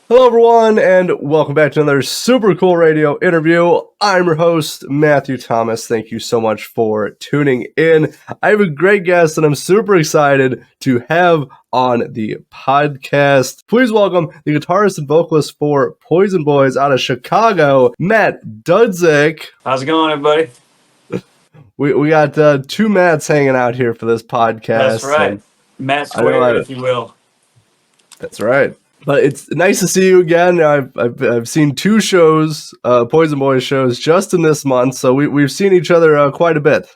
Hello, everyone, and welcome back to another super cool radio interview. I'm your host, Matthew Thomas. Thank you so much for tuning in. I have a great guest that I'm super excited to have on the podcast. Please welcome the guitarist and vocalist for Poison Boys out of Chicago, Matt Dudzik. How's it going, everybody? We got two Matts hanging out here for this podcast. That's right. Matt Squared, if you will. That's right. But it's nice to see you again. I've seen two shows, Poison Boys shows, just in this month, so we've seen each other quite a bit.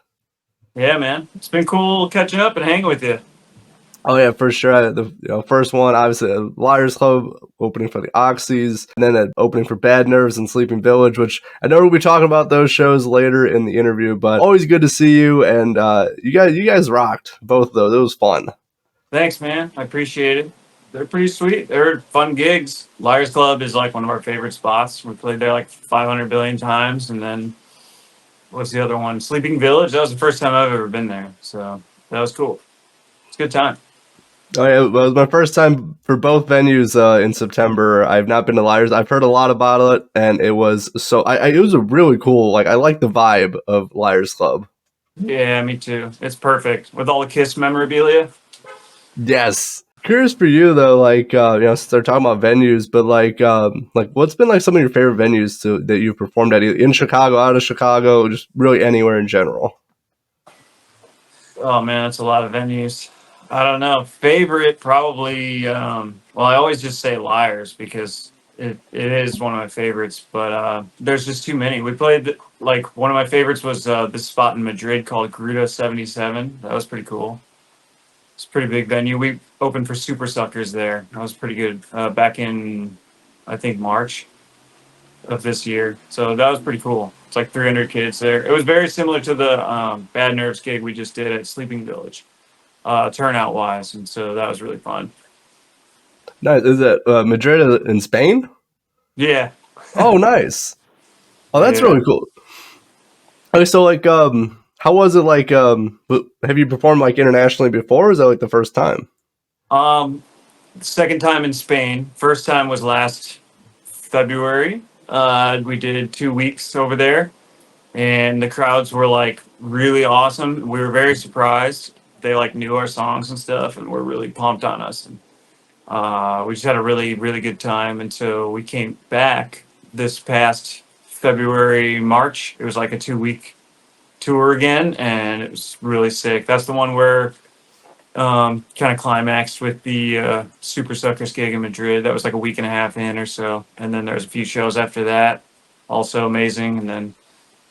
Yeah, man, it's been cool catching up and hanging with you. Oh yeah, for sure. The first one, obviously, Liars Club opening for the Oxys, and then an opening for Bad Nerves and Sleeping Village, which I know we'll be talking about those shows later in the interview. But always good to see you, and you guys rocked both of those. It was fun. Thanks, man. I appreciate it. They're pretty sweet. They're fun gigs. Liars Club is like one of our favorite spots. We played there like 500 billion times. And then what's the other one? Sleeping Village. That was the first time I've ever been there. So that was cool. It's a good time. Oh yeah, it was my first time for both venues in September. I've not been to Liars. I've heard a lot about it, and it was it was a really cool. Like I like the vibe of Liars Club. Yeah, me too. It's perfect with all the Kiss memorabilia. Yes. Curious for you though, like since they're talking about venues, but like what's been like some of your favorite venues that you've performed at, either in Chicago, out of Chicago, just really anywhere in general? Oh man, that's a lot of venues. I don't know. Favorite probably. Well, I always just say Liars because it is one of my favorites. But there's just too many. We played like one of my favorites was this spot in Madrid called Gruta 77. That was pretty cool. It's a pretty big venue. We opened for Super Suckers there. That was pretty good. Back in I think March of this year. So that was pretty cool. It's like 300 kids there. It was very similar to the Bad Nerves gig we just did at Sleeping Village. Turnout wise, and so that was really fun. Nice. Is it Madrid in Spain? Yeah. Oh, nice. Oh, that's Yeah. really cool. Okay, so like, how was it like? Have you performed like internationally before? Or is that like the first time? Second time in Spain. First time was last February. We did 2 weeks over there, and the crowds were like really awesome. We were very surprised. They like knew our songs and stuff, and were really pumped on us. And we just had a really, really good time until we came back this past February, March. It was like a 2 week tour again, and it was really sick. That's the one where kind of climaxed with the Super Suckers gig in Madrid. That was like a week and a half in or so. And then there was a few shows after that, also amazing. And then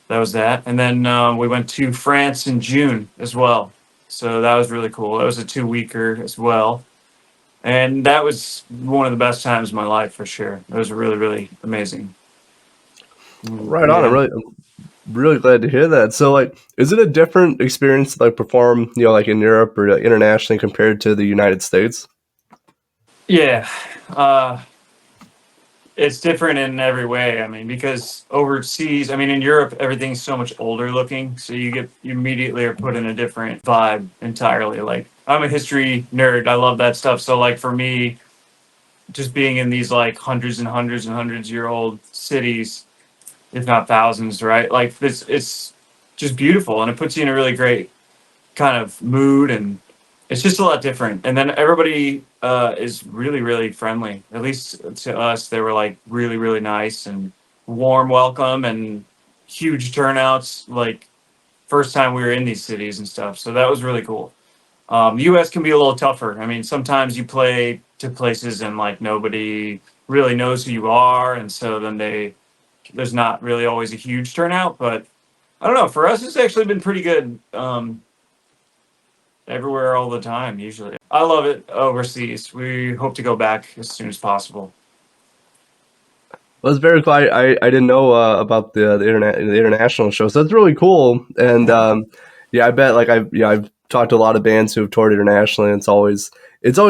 that was that. And then we went to France in June as well. So that was really cool. That was a 2 weeker as well. And that was one of the best times of my life for sure. It was really, really amazing. Right on. I'm really glad to hear that. So like, is it a different experience to like perform, like in Europe or internationally compared to the United States? Yeah. It's different in every way. I mean, because overseas, I mean, in Europe, everything's so much older looking. So you immediately are put in a different vibe entirely. Like, I'm a history nerd. I love that stuff. So, like, for me, just being in these like hundreds and hundreds and hundreds year old cities, if not thousands, right? Like, it's just beautiful, and it puts you in a really great kind of mood, and it's just a lot different. And then everybody is really, really friendly. At least to us, they were like really, really nice and warm welcome and huge turnouts. Like first time we were in these cities and stuff. So that was really cool. The U.S. can be a little tougher. I mean, sometimes you play to places and like nobody really knows who you are, and so then there's not really always a huge turnout. But I don't know. For us, it's actually been pretty good. Everywhere all the time, usually. I love it overseas. We hope to go back as soon as possible. Well, it's very cool. I didn't know about the international show, so that's really cool. And yeah, I bet like I've talked to a lot of bands who have toured internationally, and it's always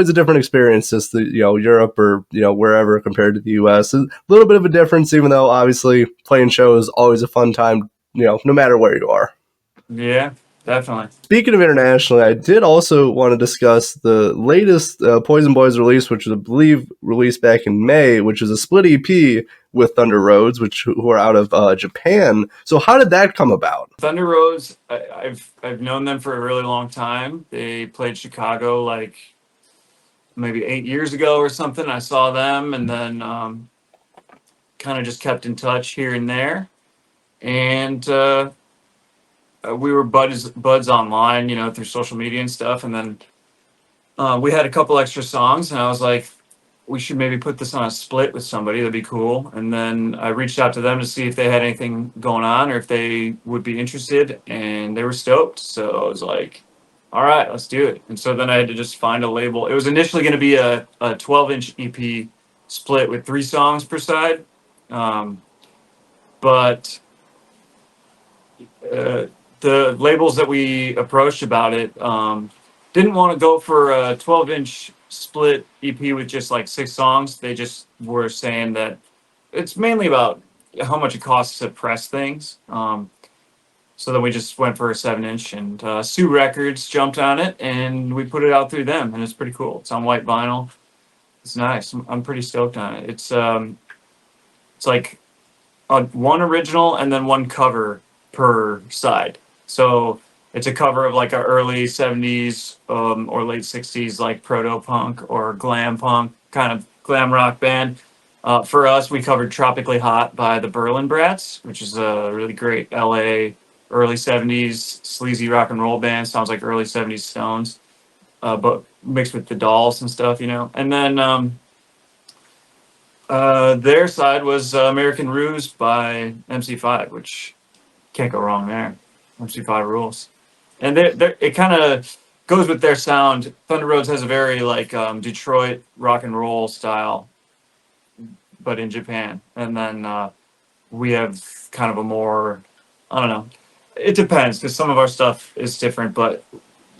a different experience, just Europe or wherever compared to the U.S. A little bit of a difference, even though obviously playing shows is always a fun time, no matter where you are. Yeah, Definitely. Speaking of internationally, I did also want to discuss the latest Poison Boys release, which was, I believe, released back in May, which is a split EP with Thunder Roads, who are out of Japan. So how did that come about? Thunder Roads, I've known them for a really long time. They played Chicago like maybe 8 years ago or something. I saw them, and then kind of just kept in touch here and there. And we were buds online, through social media and stuff. And then we had a couple extra songs, and I was like, we should maybe put this on a split with somebody. That'd be cool. And then I reached out to them to see if they had anything going on or if they would be interested, and they were stoked. So I was like, all right, let's do it. And so then I had to just find a label. It was initially going to be a 12-inch EP split with 3 songs per side. But the labels that we approached about it didn't want to go for a 12-inch split EP with just like 6 songs. They just were saying that it's mainly about how much it costs to press things. So then we just went for a 7-inch, and Sue Records jumped on it, and we put it out through them, and it's pretty cool. It's on white vinyl. It's nice. I'm pretty stoked on it. It's like one original and then one cover per side. So it's a cover of like a early 70s or late 60s like proto punk or glam punk kind of glam rock band. For us, we covered Tropically Hot by the Berlin Brats, which is a really great LA early 70s sleazy rock and roll band. Sounds like early 70s Stones, but mixed with the Dolls and stuff, And then their side was American Ruse by MC5, which can't go wrong there. MC5 rules. And it kind of goes with their sound. Thunder Roads has a very like Detroit rock and roll style, but in Japan. And then we have kind of a more, I don't know. It depends because some of our stuff is different, but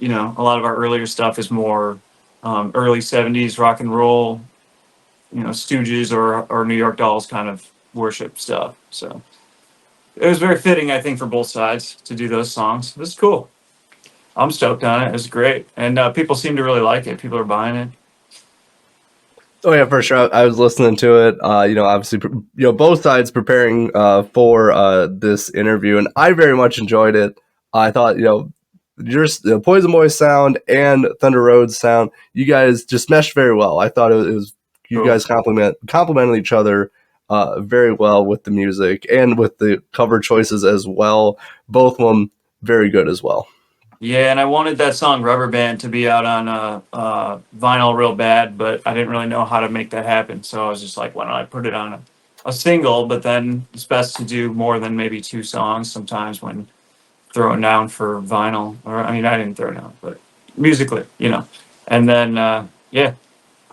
a lot of our earlier stuff is more early 70s rock and roll, Stooges or New York Dolls kind of worship stuff. So it was very fitting, I think, for both sides to do those songs. This is cool. I'm stoked on it. It's great. And people seem to really like it. People are buying it. Oh yeah, for sure. I was listening to it. Obviously, both sides preparing for this interview, and I very much enjoyed it. I thought, just the Poison Boys sound and Thunder Roads sound, you guys just meshed very well. I thought it was you Cool. guys complemented each other very well with the music and with the cover choices as well. Both of them very good as well. Yeah, and I wanted that song Rubber Band to be out on vinyl real bad, but I didn't really know how to make that happen. So I was just like, why don't I put it on a single? But then it's best to do more than maybe 2 songs sometimes when throwing down for vinyl. Or I mean, I didn't throw down, but musically, And then yeah,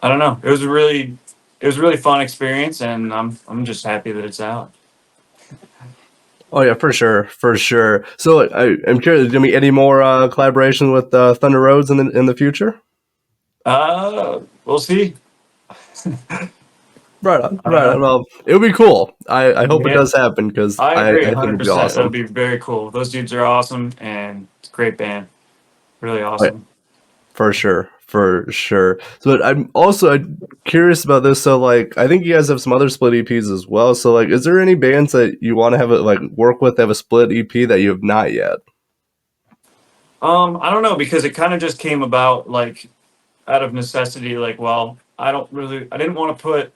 I don't know. It was a really fun experience, and I'm just happy that it's out. Oh yeah, for sure, for sure. So I'm curious, do we any more collaboration with Thunder Roads in the future? We'll see. Right on, right on. Well, it would be cool. I hope it Yeah. does happen because I I agree, think it'd 100%. be awesome. That'd be very cool. Those dudes are awesome, and it's a great band. Really Oh, yeah, awesome. for sure, for sure. So I'm also curious about this. So like, I think you guys have some other split EPs as well. So like, is there any bands that you want to have work with that have a split EP that you have not yet? I don't know because it kind of just came about like out of necessity. Like, well, I didn't want to put.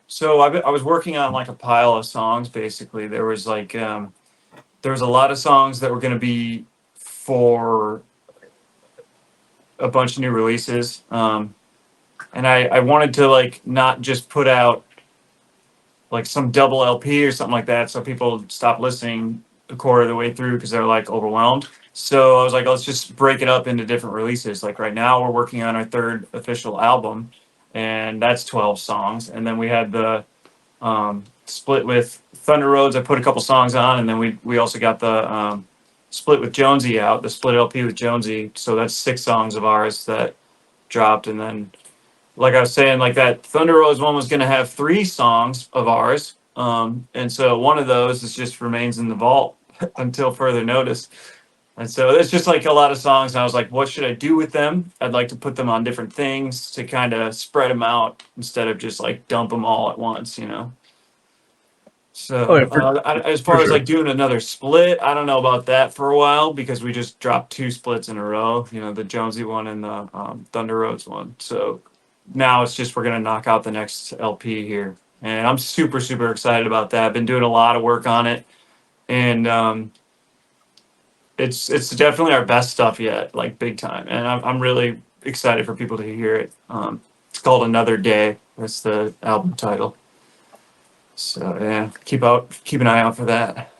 So I was working on like a pile of songs. Basically, there was there was a lot of songs that were going to be for a bunch of new releases. And I wanted to like not just put out like some double LP or something like that, so people stop listening a quarter of the way through because they're like overwhelmed. So I was like, let's just break it up into different releases. Like right now, we're working on our 3rd official album, and that's 12 songs. And then we had the split with Thunder Roads. I put a couple songs on, and then we also got the split with Jonesy out, the split LP with Jonesy. So that's 6 songs of ours that dropped, and then like I was saying, like that Thunder Rose one was going to have 3 songs of ours. And so one of those is just remains in the vault until further notice. And so it's just like a lot of songs. And I was like, what should I do with them? I'd like to put them on different things to kind of spread them out instead of just like dump them all at once, you know? Oh, So yeah, as for far as sure. like doing another split, I don't know about that for a while because we just dropped two splits in a row, you know, the Jonesy one and the Thunder Roads one. So now it's just we're going to knock out the next LP here. And I'm super, super excited about that. I've been doing a lot of work on it. And it's definitely our best stuff yet, like big time. And I'm really excited for people to hear it. It's called Another Day. That's the album title. So yeah, keep an eye out for that.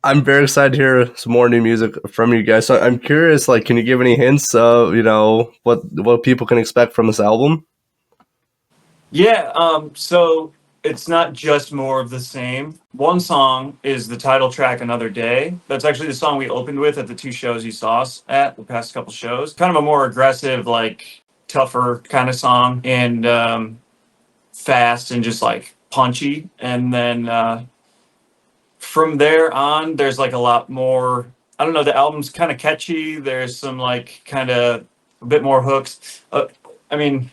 I'm very excited to hear some more new music from you guys. So I'm curious, like, can you give any hints of, what people can expect from this album? Yeah, so it's not just more of the same. One song is the title track, Another Day. That's actually the song we opened with at the two shows you saw us at, the past couple shows. Kind of a more aggressive, like tougher kind of song, and fast and just like punchy. And then from there on, there's like a lot more. I don't know, the album's kind of catchy. There's some like kind of a bit more hooks. I mean,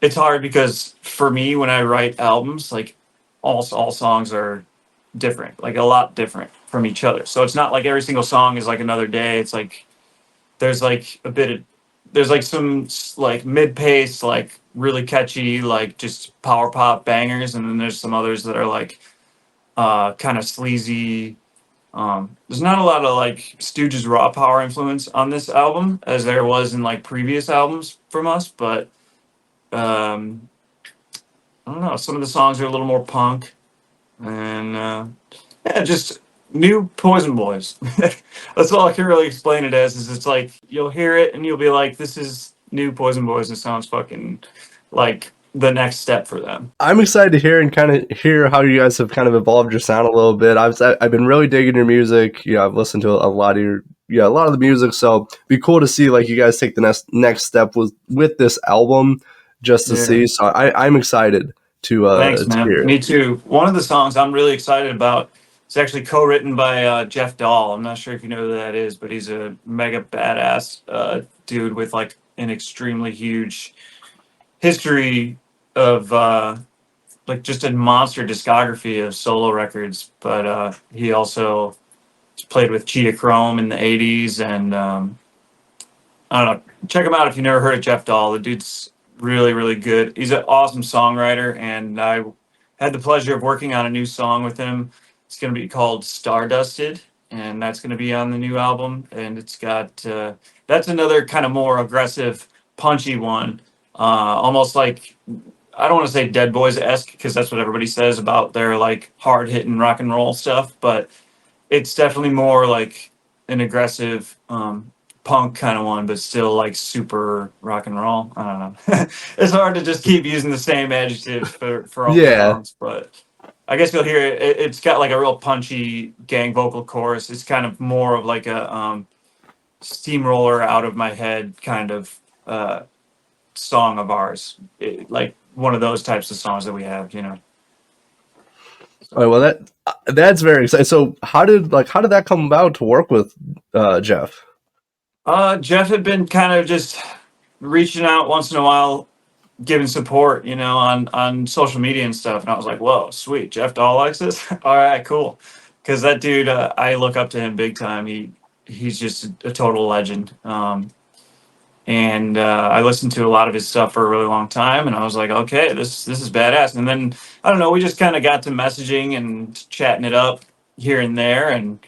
it's hard because for me when I write albums, like all songs are different, like a lot different from each other. So it's not like every single song is like Another Day. It's like there's like a bit of there's like some like mid-pace, like really catchy, like just power pop bangers, and then there's some others that are like kind of sleazy. There's not a lot of like Stooges raw power influence on this album as there was in like previous albums from us, but um I don't know. Some of the songs are a little more punk, and yeah, just new Poison Boys. That's all I can really explain it as. Is it's like you'll hear it and you'll be like, "This is new Poison Boys." It sounds fucking like the next step for them. I'm excited to hear and kind of hear how you guys have kind of evolved your sound a little bit. I've been really digging your music. I've listened to a lot of a lot of the music. So it'd be cool to see like you guys take the next step with this album, just to Yeah. see. So I'm excited Thanks, to man. hear it. Me too. One of the songs I'm really excited about is actually co-written by Jeff Dahl. I'm not sure if you know who that is, but he's a mega badass dude with like an extremely huge history of like just a monster discography of solo records. But he also played with Cheetah Chrome in the '80s, and I don't know. Check him out if you never heard of Jeff Dahl. The dude's really, really good. He's an awesome songwriter, and I had the pleasure of working on a new song with him. It's going to be called Stardusted, and that's going to be on the new album. And it's got that's another kind of more aggressive, punchy one, almost like I don't want to say Dead Boys esque because that's what everybody says about their like hard hitting rock and roll stuff, but it's definitely more like an aggressive punk kind of one, but still like super rock and roll. I don't know. It's hard to just keep using the same adjectives for all the Yeah. songs, but I guess you'll hear it. It's got like a real punchy gang vocal chorus. It's kind of more of like a steamroller out of my head kind of song of ours. Like one of those types of songs that we have, you know. All right, well that's very exciting. So how did that come about to work with Jeff? Jeff had been kind of just reaching out once in a while, giving support, you know, on social media and stuff. And I was like, whoa, sweet, Jeff Dahl likes this. All right, cool. Because that dude, I look up to him big time. He's just a total legend. And I listened to a lot of his stuff for a really long time, and I was like, okay, this is badass. And then I don't know, we just kind of got to messaging and chatting it up here and there, and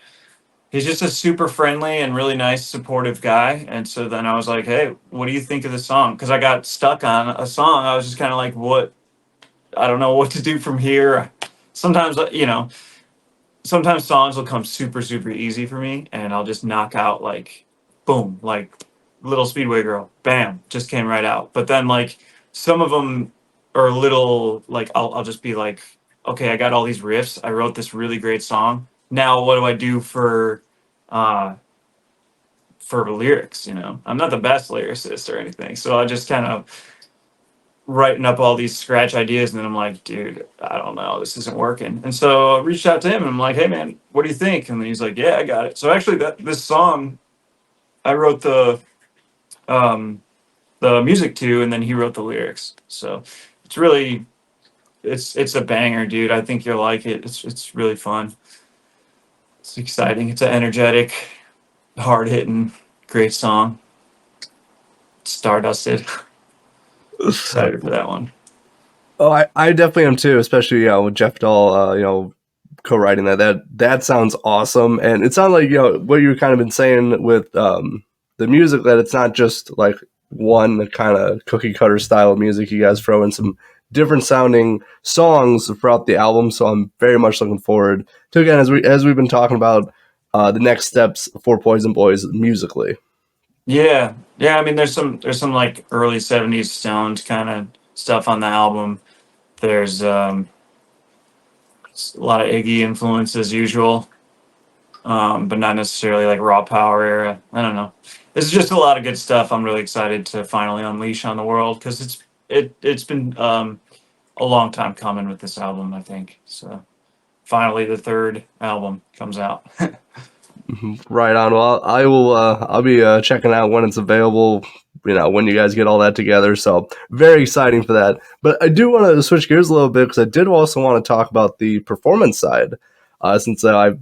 he's just a super friendly and really nice, supportive guy. And so then I was like, hey, what do you think of the song? Because I got stuck on a song. I was just kind of like, what? I don't know what to do from here. Sometimes, you know, sometimes songs will come super, super easy for me, and I'll just knock out like, boom, like Little Speedway Girl, bam, just came right out. But then like some of them are a little like, I'll just be like, okay, I got all these riffs. I wrote this really great song. Now what do I do uh, for lyrics? You know, I'm not the best lyricist or anything, so I just kind of writing up all these scratch ideas, and then I'm like, dude, I don't know, this isn't working. And so I reached out to him and I'm like, hey man, what do you think? And then he's like, yeah, I got it. So actually this song I wrote um the music to, and then he wrote the lyrics. So it's really it's a banger, dude. I think you'll like it. It's really fun. It's exciting. It's an energetic, hard hitting, great song. Stardusted. Excited for that one. Oh, I definitely am too, especially with Jeff Dahl, co-writing that. That sounds awesome, and it sounds like what you've kind of been saying with the music, that it's not just like one kind of cookie cutter style of music. You guys throw in some different sounding songs throughout the album, so I'm very much looking forward to, again, as we've been talking about the next steps for Poison Boys musically. Yeah, yeah. I mean, there's some like early '70s sound kind of stuff on the album. There's a lot of Iggy influence as usual, but not necessarily like raw power era. I don't know. This is just a lot of good stuff. I'm really excited to finally unleash on the world because it's been a long time coming with this album, I think. So finally, the third album comes out. Right on. Well, I will. I'll be checking out when it's available. When you guys get all that together. So very exciting for that. But I do want to switch gears a little bit because I did also want to talk about the performance side. Since I've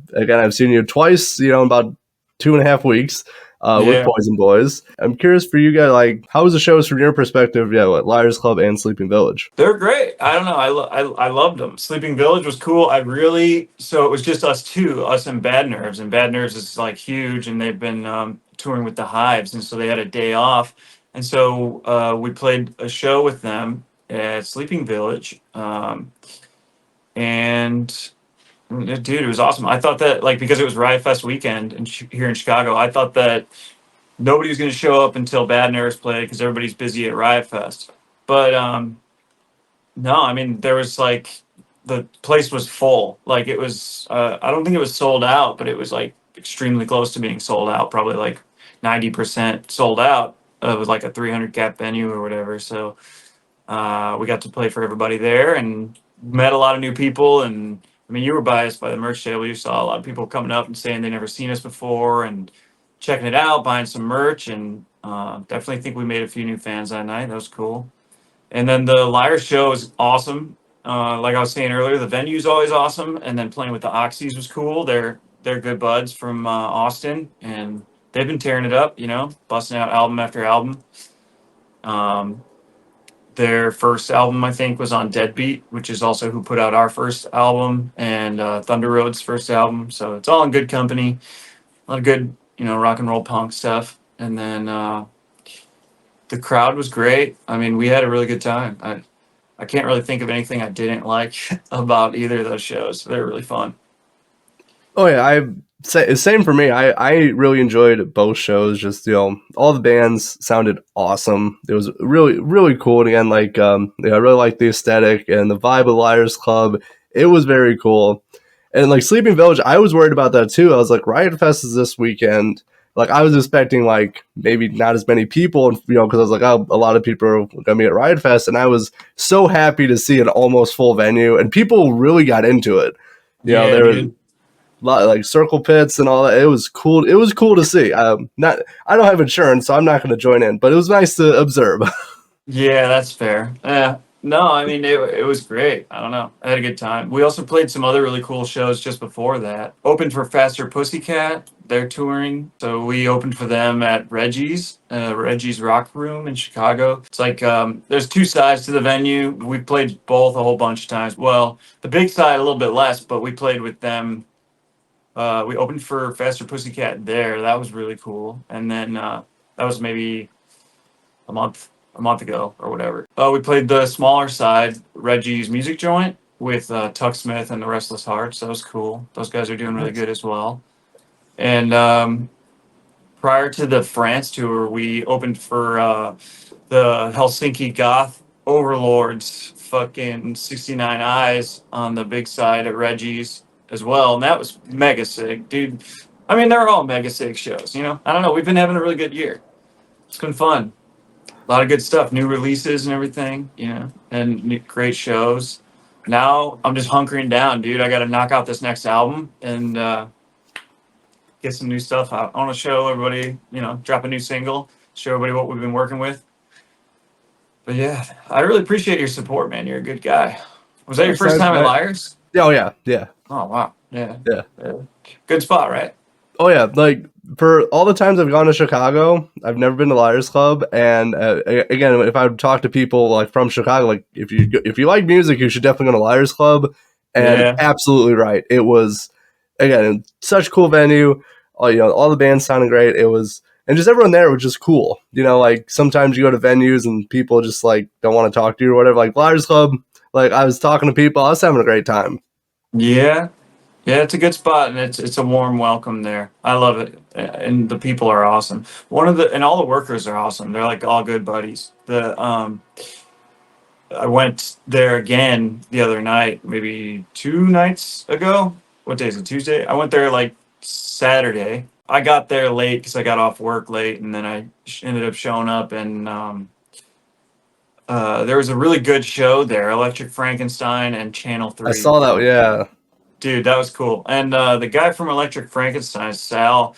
seen you twice. In about 2.5 weeks. With Yeah. Poison Boys. I'm curious for you guys, like, how was the shows from your perspective? Yeah, what Liars Club and Sleeping Village? They're great. I don't know. I loved them. Sleeping Village was cool. So it was just us two, us and Bad Nerves, and Bad Nerves is like huge, and they've been touring with the Hives, and so they had a day off, and so we played a show with them at Sleeping Village, and dude, it was awesome. I thought that like because it was Riot Fest weekend and here in Chicago, I thought that nobody was going to show up until Bad Nerves played because everybody's busy at Riot Fest, but no, I mean there was like the place was full. Like it was I don't think it was sold out, but it was like extremely close to being sold out, probably like 90% sold out. It was like a 300 cap venue or whatever. So we got to play for everybody there and met a lot of new people. And I mean, you were biased by the merch table. You saw a lot of people coming up and saying they never seen us before and checking it out, buying some merch, and definitely think we made a few new fans that night. That was cool. And then the Liar show is awesome. Like I was saying earlier, the venue's always awesome, and then playing with the Oxys was cool. They're good buds from Austin, and they've been tearing it up. Busting out album after album. Um, their first album, I think, was on Deadbeat, which is also who put out our first album, and Thunder Road's first album. So it's all in good company. A lot of good, rock and roll punk stuff. And then the crowd was great. I mean, we had a really good time. I can't really think of anything I didn't like about either of those shows. They're really fun. Oh yeah, same for me. I really enjoyed both shows. Just all the bands sounded awesome. It was really really cool. And again, like I really liked the aesthetic and the vibe of Liars Club. It was very cool. And like Sleeping Village, I was worried about that too. I was like, Riot Fest is this weekend. Like I was expecting like maybe not as many people, and because I was like, oh, a lot of people are gonna be at Riot Fest, and I was so happy to see an almost full venue, and people really got into it. Yeah, There was dude. lot like circle pits and all that. It was cool. It was cool to see. Not I don't have insurance, so I'm not going to join in. But it was nice to observe. Yeah, that's fair. Yeah. No, I mean it was great. I don't know. I had a good time. We also played some other really cool shows just before that. Opened for Faster Pussycat. They're touring, so we opened for them at Reggie's Rock Room in Chicago. It's like there's two sides to the venue. We played both a whole bunch of times. Well, the big side a little bit less, but we played with them. We opened for Faster Pussycat there. That was really cool. And then that was maybe a month ago or whatever. We played the smaller side, Reggie's Music Joint, with Tuck Smith and the Restless Hearts. That was cool. Those guys are doing really Nice. good as well. And prior to the France tour, we opened for the Helsinki Goth Overlords, fucking 69 Eyes on the big side at Reggie's as well. And that was mega sick, dude. I mean, they're all mega sick shows, I don't know. We've been having a really good year. It's been fun. a lot of good stuff, new releases and everything, and great shows. Now I'm just hunkering down, dude. I got to knock out this next album and get some new stuff out. I want to show everybody, drop a new single, show everybody what we've been working with. But yeah, I really appreciate your support, man. You're a good guy. Was that your first time at Liars? Oh yeah. Oh wow, yeah. Yeah. Good spot, right? Oh yeah, like for all the times I've gone to Chicago, I've never been to Liars Club. And again, if I would talk to people like from Chicago, like if you like music, you should definitely go to Liars Club. And absolutely right, it was again such a cool venue. All the bands sounded great. It was. And just everyone there was just cool. Like sometimes you go to venues and people just like don't want to talk to you or whatever. Like Liars Club, like I was talking to people, I was having a great time. Yeah, it's a good spot and it's a warm welcome there. I love it, and the people are awesome. And all the workers are awesome. They're like all good buddies. I went there again the other night, maybe 2 nights ago. What day is it? Tuesday. I went there like Saturday. I got there late because I got off work late, and then I ended up showing up, and there was a really good show there, Electric Frankenstein and Channel 3. I saw that, yeah. Dude, that was cool. And the guy from Electric Frankenstein, Sal,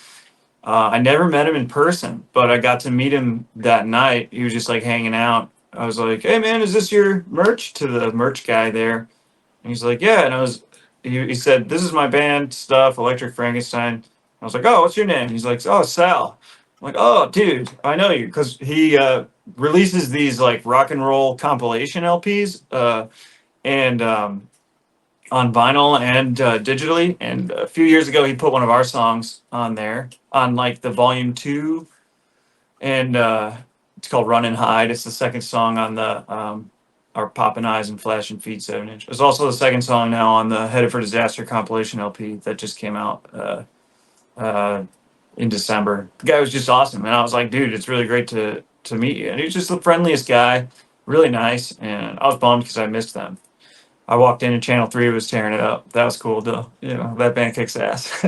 I never met him in person, but I got to meet him that night. He was just like hanging out. I was like, hey man, is this your merch? To the merch guy there. And he's like, yeah. And he said, this is my band stuff, Electric Frankenstein. I was like, oh, what's your name? He's like, oh, Sal. I'm like, oh, dude, I know you. Because he releases these like rock and roll compilation LPs and on vinyl and digitally. And a few years ago, he put one of our songs on there on like the volume 2. And it's called Run and Hide. It's the second song on the our Poppin' Eyes and Flashing Feet 7-inch. It's also the second song now on the Headed for Disaster compilation LP that just came out in December. The guy was just awesome, and I was like, dude, it's really great to meet you. And he was just the friendliest guy, really nice, and I was bummed because I missed them. I walked in and Channel 3 was tearing it up. That was cool, though. That band kicks ass.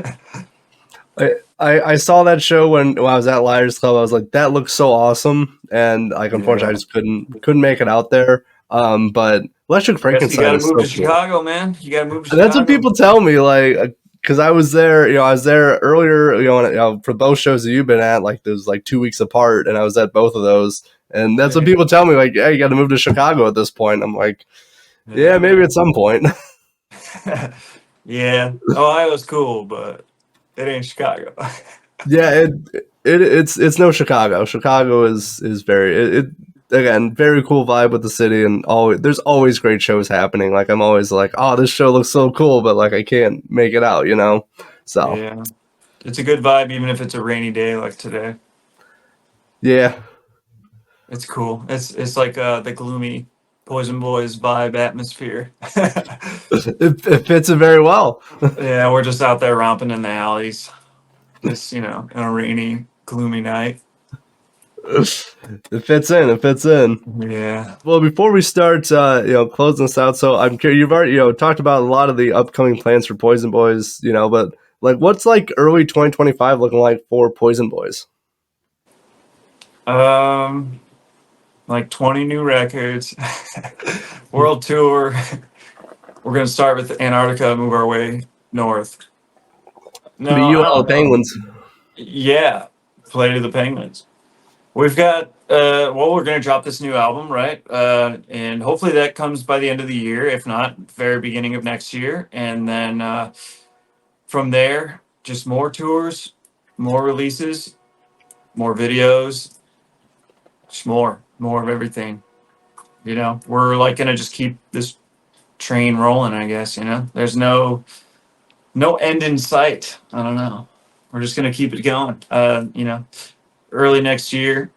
I saw that show when I was at Liars Club. I was like, that looks so awesome, and like unfortunately, I just couldn't make it out there. But Electric Frankenstein. You got to move to Chicago, man. You got to move to Chicago. That's what people tell me, like. Because I was there, earlier, for both shows that you've been at, like those like 2 weeks apart, and I was at both of those, and that's what people tell me, like, hey, you got to move to Chicago at this point. I'm like, yeah, maybe at some point. Yeah, Ohio's cool, but it ain't Chicago. Yeah, it's no Chicago. Chicago is very again, very cool vibe with the city, and there's always great shows happening. Like I'm always like, oh, this show looks so cool, but like I can't make it out, So yeah, it's a good vibe, even if it's a rainy day like today. Yeah, it's cool. It's like the gloomy Poison Boys vibe atmosphere. it fits it very well. Yeah, we're just out there romping in the alleys, just in a rainy, gloomy night. It fits in. Yeah. Well, before we start, closing this out, so I'm curious. You've already, talked about a lot of the upcoming plans for Poison Boys, but like, what's like early 2025 looking like for Poison Boys? Like 20 new records, world tour. We're gonna start with Antarctica, move our way north. No, the UL Penguins. Yeah, play to the Penguins. We've got, we're going to drop this new album, right? And hopefully that comes by the end of the year, if not, very beginning of next year. And then from there, just more tours, more releases, more videos, just more of everything. We're like going to just keep this train rolling, I guess, There's no end in sight. I don't know. We're just going to keep it going. Early next year,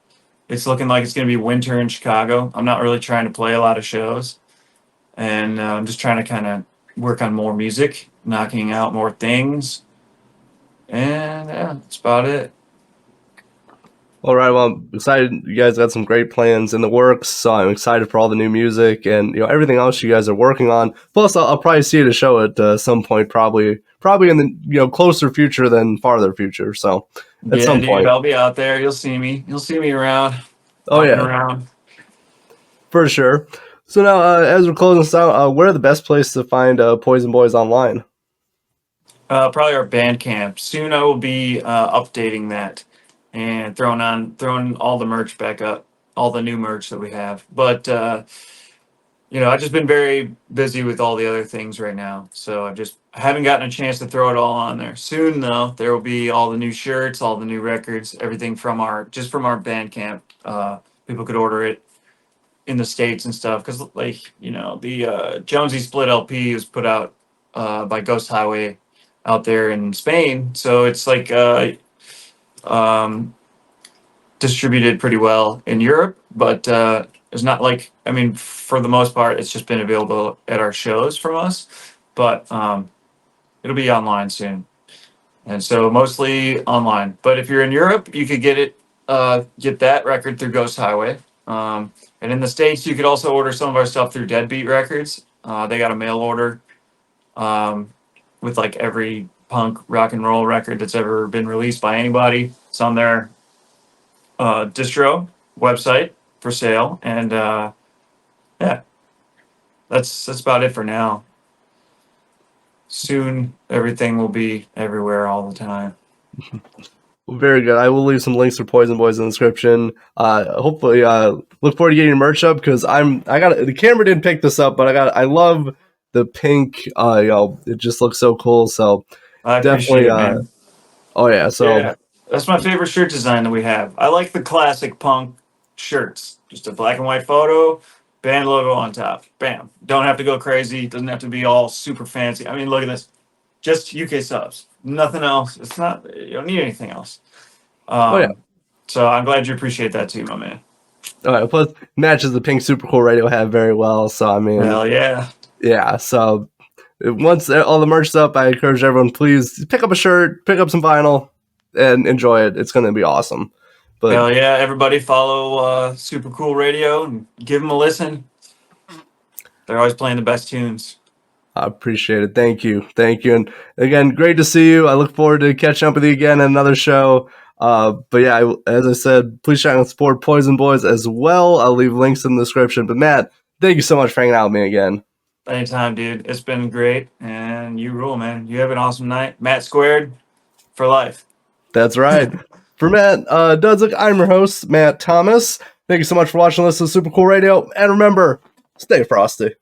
it's looking like it's going to be winter in Chicago. I'm not really trying to play a lot of shows, and I'm just trying to kind of work on more music, knocking out more things, and yeah, that's about it. All right, well, I'm excited. You guys got some great plans in the works, so I'm excited for all the new music and everything else you guys are working on. Plus, I'll probably see you at a show at some point, probably in the closer future than farther future. So at some point, I'll be out there. You'll see me. You'll see me around. Oh hopping yeah, around. for sure. So now, as we're closing this out, where are the best places to find Poison Boys online? Probably our Bandcamp. Soon I will be updating that and throwing all the merch back up, all the new merch that we have. But I've just been very busy with all the other things right now, so I haven't gotten a chance to throw it all on there. Soon though, there will be all the new shirts, all the new records, everything from our Bandcamp. People could order it in the States and stuff because the Jonesy Split LP was put out by Ghost Highway out there in Spain, so it's like um, distributed pretty well in Europe, but it's not like, I mean, for the most part, it's just been available at our shows from us, but it'll be online soon, and so mostly online. But if you're in Europe, you could get that record through Ghost Highway. And in the States, you could also order some of our stuff through Deadbeat Records. They got a mail order um, with like every punk rock and roll record that's ever been released by anybody. It's on their distro website for sale. And yeah, that's about it for now. Soon, everything will be everywhere all the time. Very good. I will leave some links for Poison Boys in the description. Hopefully, look forward to getting your merch up because the camera didn't pick this up, but I love the pink. It just looks so cool. So I appreciate definitely, it, man. oh yeah. So Yeah, that's my favorite shirt design that we have. I like the classic punk shirts. Just a black and white photo, band logo on top. Bam. Don't have to go crazy. Doesn't have to be all super fancy. I mean, look at this. Just UK subs. Nothing else. It's not. You don't need anything else. oh yeah. So I'm glad you appreciate that too, my man. All right. Plus matches the pink Super Cool Radio hat very well. So I mean, Hell yeah. yeah. So once all the merch's up, I encourage everyone, please pick up a shirt, pick up some vinyl, and enjoy it. It's going to be awesome. But Hell yeah. Everybody follow Super Cool Radio and give them a listen. They're always playing the best tunes. I appreciate it. Thank you. And again, great to see you. I look forward to catching up with you again at another show. But yeah, as I said, please check out and support Poison Boys as well. I'll leave links in the description. But Matt, thank you so much for hanging out with me again. Anytime, dude. It's been great, and you rule, man. You have an awesome night. Matt Squared for life. That's right. For Matt Dudzik, I'm your host, Matt Thomas. Thank you so much for watching this is Super Cool Radio. And remember, stay frosty.